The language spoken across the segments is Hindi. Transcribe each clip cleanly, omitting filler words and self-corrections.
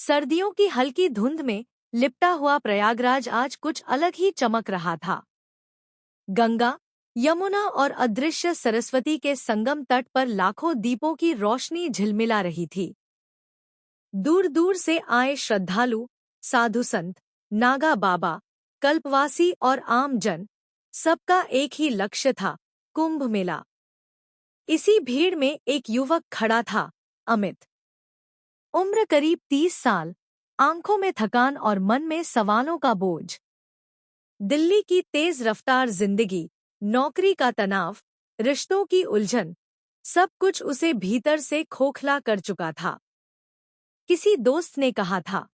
सर्दियों की हल्की धुंध में लिपटा हुआ प्रयागराज आज कुछ अलग ही चमक रहा था। गंगा, यमुना और अदृश्य सरस्वती के संगम तट पर लाखों दीपों की रोशनी झिलमिला रही थी। दूर दूर से आए श्रद्धालु, साधु संत, नागा बाबा, कल्पवासी और आम जन, सबका एक ही लक्ष्य था, कुंभ मेला। इसी भीड़ में एक युवक खड़ा था, अमित। उम्र करीब 30 साल, आंखों में थकान और मन में सवालों का बोझ। दिल्ली की तेज रफ्तार जिंदगी, नौकरी का तनाव, रिश्तों की उलझन, सब कुछ उसे भीतर से खोखला कर चुका था। किसी दोस्त ने कहा था,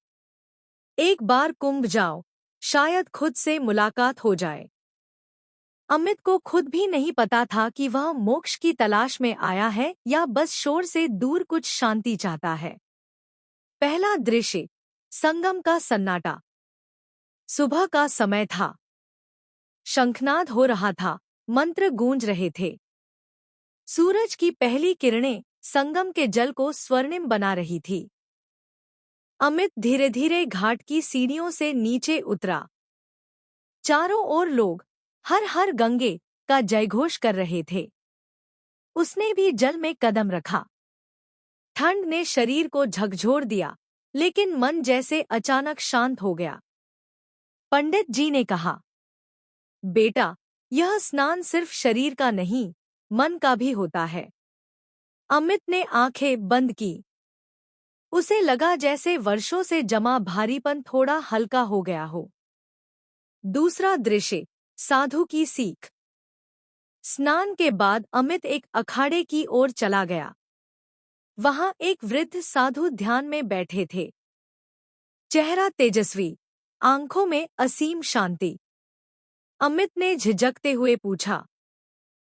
एक बार कुंभ जाओ, शायद खुद से मुलाकात हो जाए। अमित को खुद भी नहीं पता था कि वह मोक्ष की तलाश में आया है या बस शोर से दूर कुछ शांति चाहता है। पहला दृश्य, संगम का सन्नाटा। सुबह का समय था। शंखनाद हो रहा था, मंत्र गूंज रहे थे। सूरज की पहली किरणें संगम के जल को स्वर्णिम बना रही थी। अमित धीरे धीरे घाट की सीढ़ियों से नीचे उतरा। चारों ओर लोग हर हर गंगे का जयघोष कर रहे थे। उसने भी जल में कदम रखा। ठंड ने शरीर को झकझोर दिया, लेकिन मन जैसे अचानक शांत हो गया। पंडित जी ने कहा, बेटा, यह स्नान सिर्फ शरीर का नहीं, मन का भी होता है। अमित ने आंखें बंद की। उसे लगा जैसे वर्षों से जमा भारीपन थोड़ा हल्का हो गया हो। दूसरा दृश्य, साधु की सीख। स्नान के बाद अमित एक अखाड़े की ओर चला गया। वहां एक वृद्ध साधु ध्यान में बैठे थे। चेहरा तेजस्वी, आंखों में असीम शांति। अमित ने झिझकते हुए पूछा,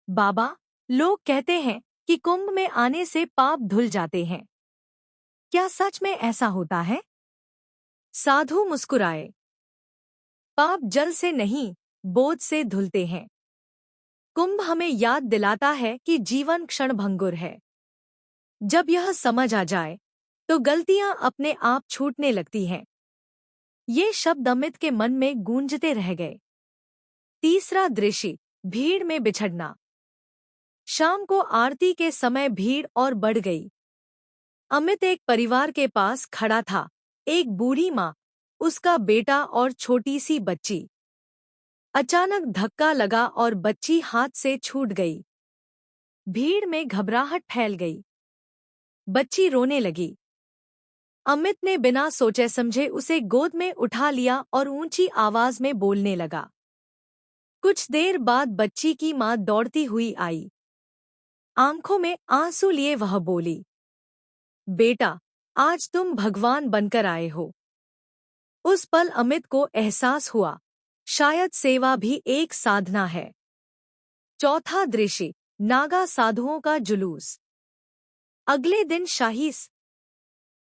बाबा, लोग कहते हैं कि कुंभ में आने से पाप धुल जाते हैं। क्या सच में ऐसा होता है? साधु मुस्कुराए। पाप जल से नहीं, बोझ से धुलते हैं। कुंभ हमें याद दिलाता है कि जीवन क्षणभंगुर है। जब यह समझ आ जाए, तो गलतियां अपने आप छूटने लगती हैं। ये शब्द अमित के मन में गूंजते रह गए। तीसरा दृश्य, भीड़ में बिछड़ना। शाम को आरती के समय भीड़ और बढ़ गई। अमित एक परिवार के पास खड़ा था, एक बूढ़ी माँ, उसका बेटा और छोटी सी बच्ची। अचानक धक्का लगा और बच्ची हाथ से छूट गई। भीड़ में घबराहट फैल गई। बच्ची रोने लगी। अमित ने बिना सोचे समझे उसे गोद में उठा लिया और ऊंची आवाज में बोलने लगा। कुछ देर बाद बच्ची की माँ दौड़ती हुई आई। आंखों में आंसू लिए वह बोली, बेटा, आज तुम भगवान बनकर आए हो। उस पल अमित को एहसास हुआ, शायद सेवा भी एक साधना है। चौथा दृश्य, नागा साधुओं का जुलूस। अगले दिन शाही